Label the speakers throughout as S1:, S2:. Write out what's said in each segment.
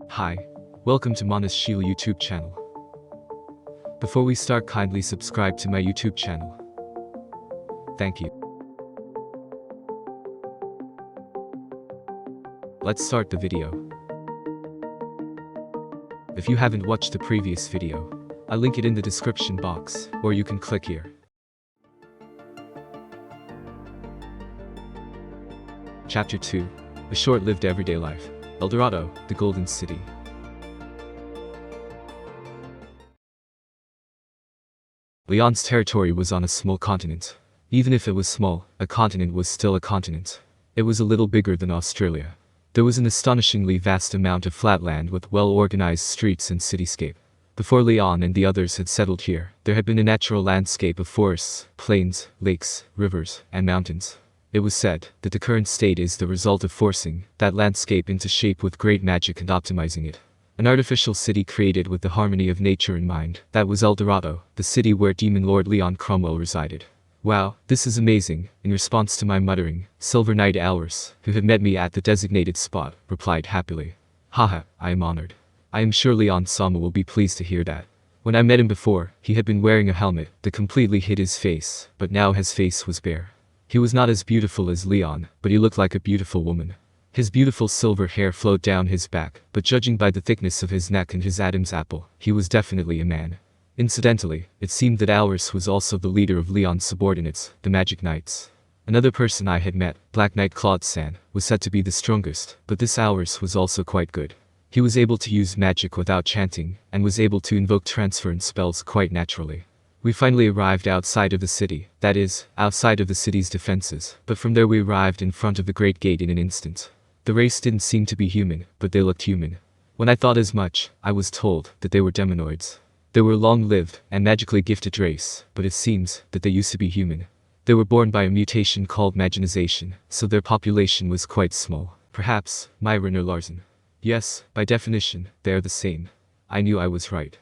S1: Hi, welcome to Manas Sheila YouTube channel. Before we start, kindly subscribe to my YouTube channel. Thank you. Let's start the video. If you haven't watched the previous video, I'll link it in the description box, or you can click here. Chapter 2. A short-lived everyday life. El Dorado, the Golden City. Leon's territory was on a small continent. Even if it was small, a continent was still a continent. It was a little bigger than Australia. There was an astonishingly vast amount of flat land with well-organized streets and cityscape. Before Leon and the others had settled here, there had been a natural landscape of forests, plains, lakes, rivers, and mountains. It was said that the current state is the result of forcing that landscape into shape with great magic and optimizing it. An artificial city created with the harmony of nature in mind. That was El Dorado, the city where Demon Lord Leon Cromwell resided. Wow, this is amazing. In response to my muttering, Silver Knight Alwars, who had met me at the designated spot, replied happily. Haha, I am honored. I am sure Leon Sama will be pleased to hear that. When I met him before, he had been wearing a helmet that completely hid his face, but now his face was bare. He was not as beautiful as Leon, but he looked like a beautiful woman. His beautiful silver hair flowed down his back, but judging by the thickness of his neck and his Adam's apple, he was definitely a man. Incidentally, it seemed that Alwars was also the leader of Leon's subordinates, the Magic Knights. Another person I had met, Black Knight Claude San, was said to be the strongest, but this Alwars was also quite good. He was able to use magic without chanting, and was able to invoke transference spells quite naturally. We finally arrived outside of the city, that is, outside of the city's defenses, but from there we arrived in front of the Great Gate in an instant. The race didn't seem to be human, but they looked human. When I thought as much, I was told that they were demonoids. They were a long-lived and magically gifted race, but it seems that they used to be human. They were born by a mutation called maginization, so their population was quite small. Perhaps, Myron or Larsen. Yes, by definition, they are the same. I knew I was right.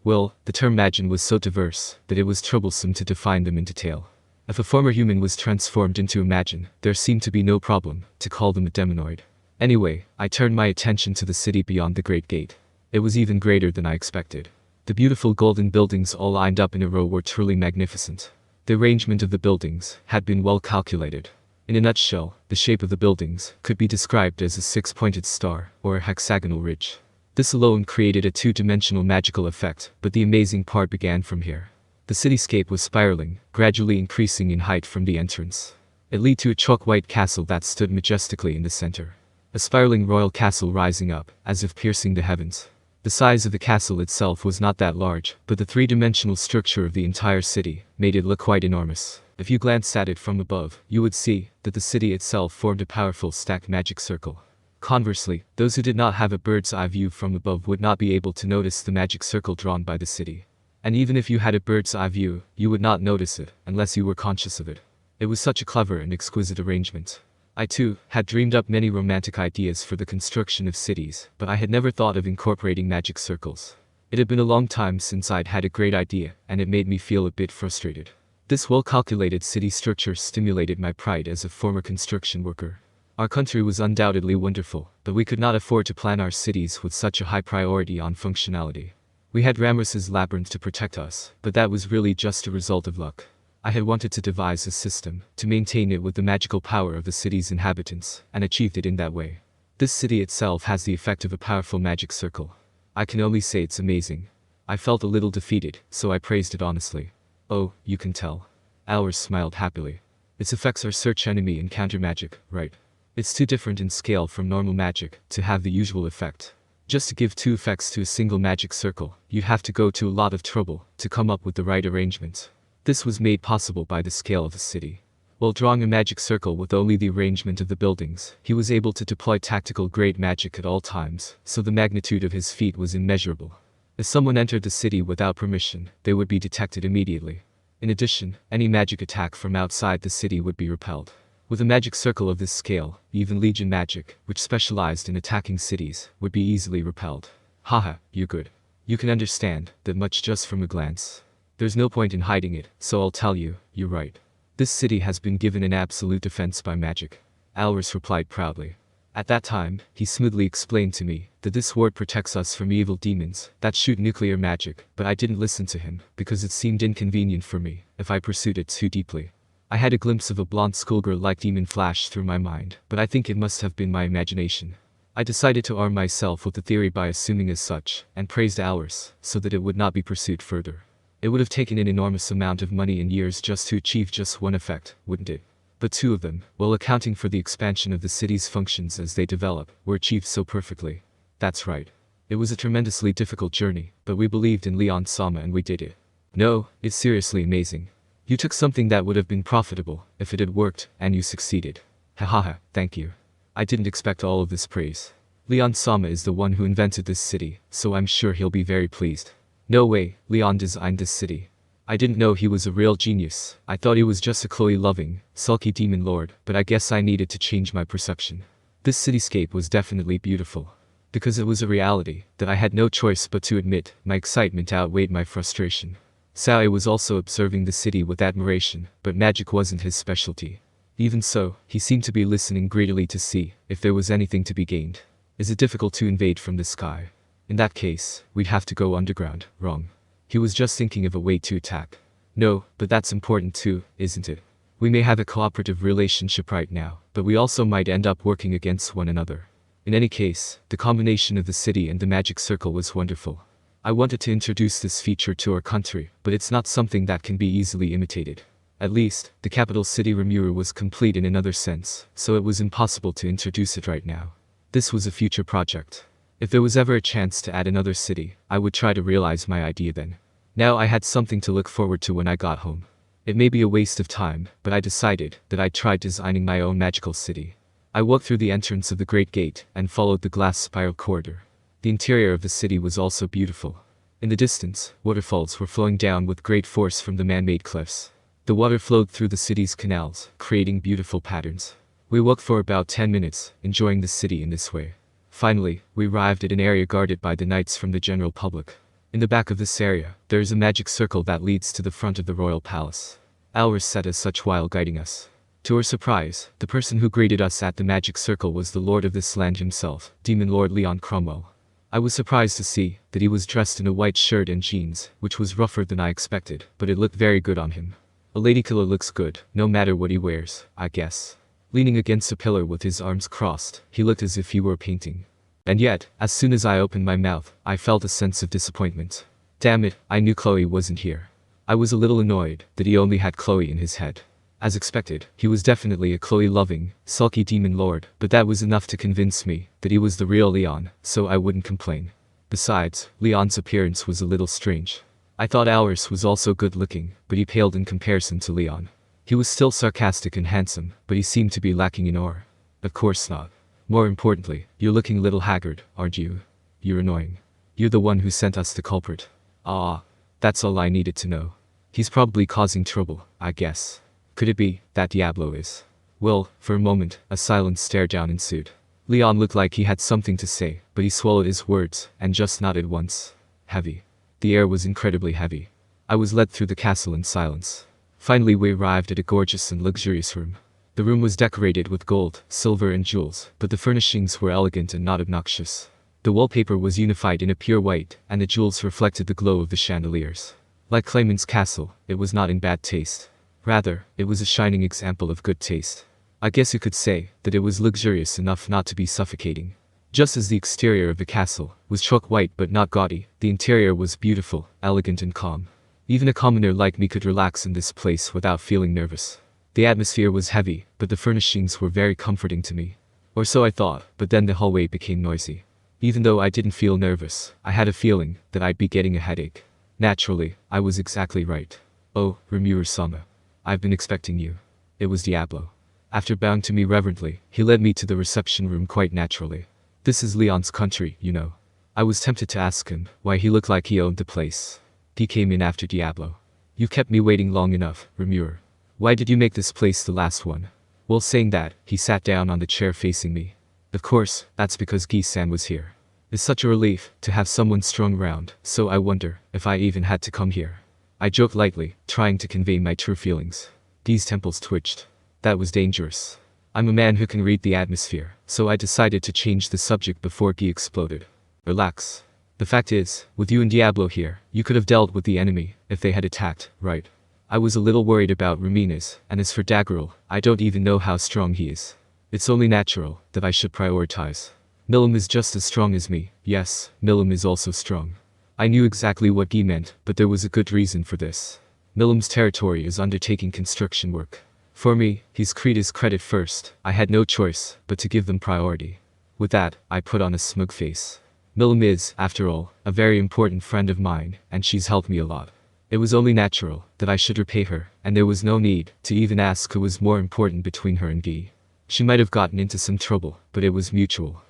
S1: Well, the term magin was so diverse that it was troublesome to define them in detail. If a former human was transformed into a magin, there seemed to be no problem to call them a demonoid. Anyway, I turned my attention to the city beyond the Great Gate. It was even greater than I expected. The beautiful golden buildings all lined up in a row were truly magnificent. The arrangement of the buildings had been well calculated. In a nutshell, the shape of the buildings could be described as a six-pointed star or a hexagonal ridge. This alone created a two-dimensional magical effect, but the amazing part began from here. The cityscape was spiraling, gradually increasing in height from the entrance. It led to a chalk-white castle that stood majestically in the center. A spiraling royal castle rising up, as if piercing the heavens. The size of the castle itself was not that large, but the three-dimensional structure of the entire city made it look quite enormous. If you glanced at it from above, you would see that the city itself formed a powerful stacked magic circle. Conversely, those who did not have a bird's-eye view from above would not be able to notice the magic circle drawn by the city. And even if you had a bird's-eye view, you would not notice it, unless you were conscious of it. It was such a clever and exquisite arrangement. I too, had dreamed up many romantic ideas for the construction of cities, but I had never thought of incorporating magic circles. It had been a long time since I'd had a great idea, and it made me feel a bit frustrated. This well-calculated city structure stimulated my pride as a former construction worker. Our country was undoubtedly wonderful, but we could not afford to plan our cities with such a high priority on functionality. We had Ramras's labyrinth to protect us, but that was really just a result of luck. I had wanted to devise a system to maintain it with the magical power of the city's inhabitants, and achieved it in that way. This city itself has the effect of a powerful magic circle. I can only say it's amazing. I felt a little defeated, so I praised it honestly. Oh, you can tell. Alwars smiled happily. Its effects are search enemy and counter magic, right? It's too different in scale from normal magic to have the usual effect. Just to give two effects to a single magic circle, you'd have to go to a lot of trouble to come up with the right arrangement. This was made possible by the scale of the city. While drawing a magic circle with only the arrangement of the buildings, he was able to deploy tactical great magic at all times, so the magnitude of his feat was immeasurable. If someone entered the city without permission, they would be detected immediately. In addition, any magic attack from outside the city would be repelled. With a magic circle of this scale, even Legion magic, which specialized in attacking cities, would be easily repelled. Haha, you're good. You can understand that much just from a glance. There's no point in hiding it, so I'll tell you, you're right. This city has been given an absolute defense by magic. Alwars replied proudly. At that time, he smoothly explained to me that this ward protects us from evil demons that shoot nuclear magic, but I didn't listen to him because it seemed inconvenient for me if I pursued it too deeply. I had a glimpse of a blonde schoolgirl-like demon flash through my mind, but I think it must have been my imagination. I decided to arm myself with the theory by assuming as such, and praised ours, so that it would not be pursued further. It would have taken an enormous amount of money and years just to achieve just one effect, wouldn't it? But two of them, while accounting for the expansion of the city's functions as they develop, were achieved so perfectly. That's right. It was a tremendously difficult journey, but we believed in Leon-sama and we did it. No, it's seriously amazing. You took something that would have been profitable if it had worked, and you succeeded. Hahaha, thank you. I didn't expect all of this praise. Leon-sama is the one who invented this city, so I'm sure he'll be very pleased. No way, Leon designed this city. I didn't know he was a real genius. I thought he was just a Chloe-loving, sulky demon lord, but I guess I needed to change my perception. This cityscape was definitely beautiful. Because it was a reality that I had no choice but to admit, my excitement outweighed my frustration. Sao was also observing the city with admiration, but magic wasn't his specialty. Even so, he seemed to be listening greedily to see if there was anything to be gained. Is it difficult to invade from the sky? In that case, we'd have to go underground. Wrong. He was just thinking of a way to attack. No, but that's important too, isn't it? We may have a cooperative relationship right now, but we also might end up working against one another. In any case, the combination of the city and the magic circle was wonderful. I wanted to introduce this feature to our country, but it's not something that can be easily imitated. At least, the capital city Rimuru was complete in another sense, so it was impossible to introduce it right now. This was a future project. If there was ever a chance to add another city, I would try to realize my idea then. Now I had something to look forward to when I got home. It may be a waste of time, but I decided that I'd try designing my own magical city. I walked through the entrance of the Great Gate and followed the glass spiral corridor. The interior of the city was also beautiful. In the distance, waterfalls were flowing down with great force from the man-made cliffs. The water flowed through the city's canals, creating beautiful patterns. We walked for about 10 minutes, enjoying the city in this way. Finally, we arrived at an area guarded by the knights from the general public. In the back of this area, there is a magic circle that leads to the front of the royal palace. Ours sat as such while guiding us. To our surprise, the person who greeted us at the magic circle was the lord of this land himself, Demon Lord Leon Cromwell. I was surprised to see that he was dressed in a white shirt and jeans, which was rougher than I expected, but it looked very good on him. A ladykiller looks good, no matter what he wears, I guess. Leaning against a pillar with his arms crossed, he looked as if he were painting. And yet, as soon as I opened my mouth, I felt a sense of disappointment. Damn it, I knew Chloe wasn't here. I was a little annoyed that he only had Chloe in his head. As expected, he was definitely a Chloe-loving, sulky demon lord, but that was enough to convince me that he was the real Leon, so I wouldn't complain. Besides, Leon's appearance was a little strange. I thought ours was also good-looking, but he paled in comparison to Leon. He was still sarcastic and handsome, but he seemed to be lacking in aura. Of course not. More importantly, you're looking a little haggard, aren't you? You're annoying. You're the one who sent us the culprit. Ah, that's all I needed to know. He's probably causing trouble, I guess. Could it be that Diablo is? Well, for a moment, a silent stare-down ensued. Leon looked like he had something to say, but he swallowed his words and just nodded once. Heavy. The air was incredibly heavy. I was led through the castle in silence. Finally we arrived at a gorgeous and luxurious room. The room was decorated with gold, silver and jewels, but the furnishings were elegant and not obnoxious. The wallpaper was unified in a pure white, and the jewels reflected the glow of the chandeliers. Like Clayman's castle, it was not in bad taste. Rather, it was a shining example of good taste. I guess you could say that it was luxurious enough not to be suffocating. Just as the exterior of the castle was chalk white but not gaudy, the interior was beautiful, elegant and calm. Even a commoner like me could relax in this place without feeling nervous. The atmosphere was heavy, but the furnishings were very comforting to me. Or so I thought, but then the hallway became noisy. Even though I didn't feel nervous, I had a feeling that I'd be getting a headache. Naturally, I was exactly right. Oh, Rimuru-sama. I've been expecting you. It was Diablo. After bowing to me reverently, he led me to the reception room quite naturally. This is Leon's country, you know. I was tempted to ask him why he looked like he owned the place. He came in after Diablo. You kept me waiting long enough, Rimuru. Why did you make this place the last one? While saying that, he sat down on the chair facing me. Of course, that's because Gi-san was here. It's such a relief to have someone strong around, so I wonder if I even had to come here. I joked lightly, trying to convey my true feelings. Gi's temples twitched. That was dangerous. I'm a man who can read the atmosphere, so I decided to change the subject before Guy exploded. Relax. The fact is, with you and Diablo here, you could have dealt with the enemy if they had attacked, right? I was a little worried about Ramirez, and as for Daggerel, I don't even know how strong he is. It's only natural that I should prioritize. Milim is just as strong as me. Yes, Milim is also strong. I knew exactly what Guy meant, but there was a good reason for this. Milim's territory is undertaking construction work. For me, he's Kreda's credit first. I had no choice but to give them priority. With that, I put on a smug face. Milim is, after all, a very important friend of mine, and she's helped me a lot. It was only natural that I should repay her, and there was no need to even ask who was more important between her and Guy. She might have gotten into some trouble, but it was mutual.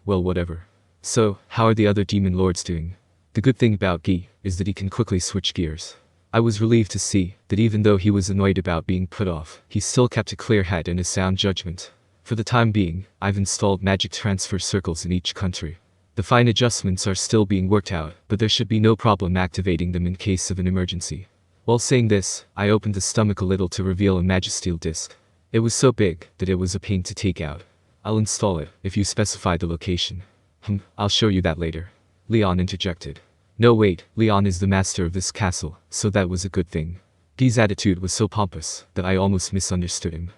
S1: Well, whatever. So, how are the other demon lords doing? The good thing about Guy is that he can quickly switch gears. I was relieved to see that even though he was annoyed about being put off, he still kept a clear head and a sound judgment. For the time being, I've installed magic transfer circles in each country. The fine adjustments are still being worked out, but there should be no problem activating them in case of an emergency. While saying this, I opened the stomach a little to reveal a magisteel disc. It was so big that it was a pain to take out. I'll install it if you specify the location. I'll show you that later. Leon interjected. No wait, Leon is the master of this castle, so that was a good thing. Guy's attitude was so pompous that I almost misunderstood him.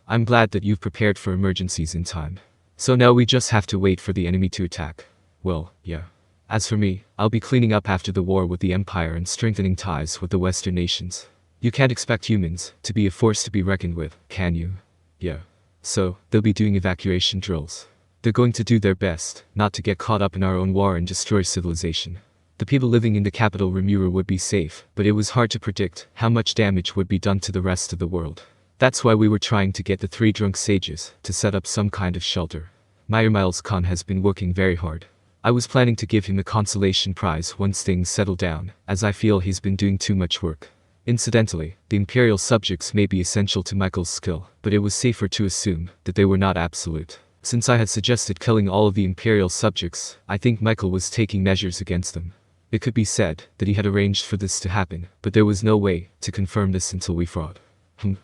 S1: I'm glad that you've prepared for emergencies in time. So now we just have to wait for the enemy to attack. Well, yeah. As for me, I'll be cleaning up after the war with the Empire and strengthening ties with the Western nations. You can't expect humans to be a force to be reckoned with, can you? Yeah. So, they'll be doing evacuation drills. They're going to do their best not to get caught up in our own war and destroy civilization. The people living in the capital Remura would be safe, but it was hard to predict how much damage would be done to the rest of the world. That's why we were trying to get the 3 drunk sages to set up some kind of shelter. Miles Khan has been working very hard. I was planning to give him a consolation prize once things settle down, as I feel he's been doing too much work. Incidentally, the Imperial subjects may be essential to Michael's skill, but it was safer to assume that they were not absolute. Since I had suggested killing all of the Imperial subjects, I think Michael was taking measures against them. It could be said that he had arranged for this to happen, but there was no way to confirm this until we fought.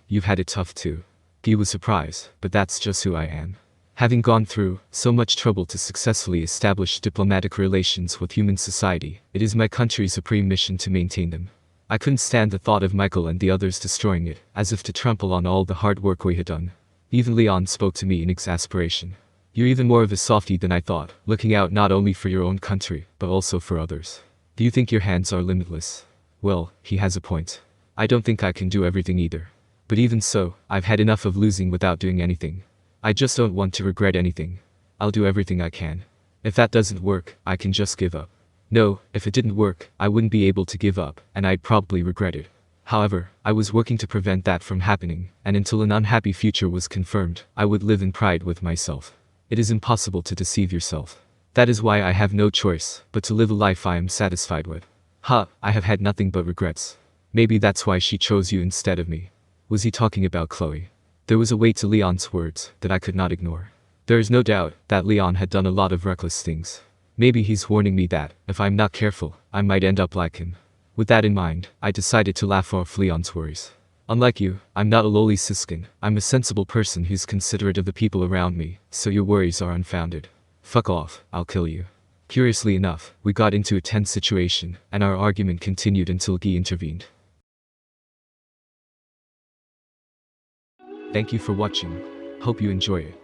S1: You've had it tough too. Guy was surprised, but that's just who I am. Having gone through so much trouble to successfully establish diplomatic relations with human society, it is my country's supreme mission to maintain them. I couldn't stand the thought of Michael and the others destroying it, as if to trample on all the hard work we had done. Even Leon spoke to me in exasperation. You're even more of a softie than I thought, looking out not only for your own country, but also for others. Do you think your hands are limitless? Well, he has a point. I don't think I can do everything either. But even so, I've had enough of losing without doing anything. I just don't want to regret anything. I'll do everything I can. If that doesn't work, I can just give up. No, if it didn't work, I wouldn't be able to give up, and I'd probably regret it. However, I was working to prevent that from happening, and until an unhappy future was confirmed, I would live in pride with myself. It is impossible to deceive yourself. That is why I have no choice but to live a life I am satisfied with. I have had nothing but regrets. Maybe that's why she chose you instead of me. Was he talking about Chloe? There was a weight to Leon's words that I could not ignore. There is no doubt that Leon had done a lot of reckless things. Maybe he's warning me that, if I'm not careful, I might end up like him. With that in mind, I decided to laugh off Leon's worries. Unlike you, I'm not a lowly siskin. I'm a sensible person who's considerate of the people around me, so your worries are unfounded. Fuck off, I'll kill you. Curiously enough, we got into a tense situation, and our argument continued until Guy intervened. Thank you for watching. Hope you enjoy it.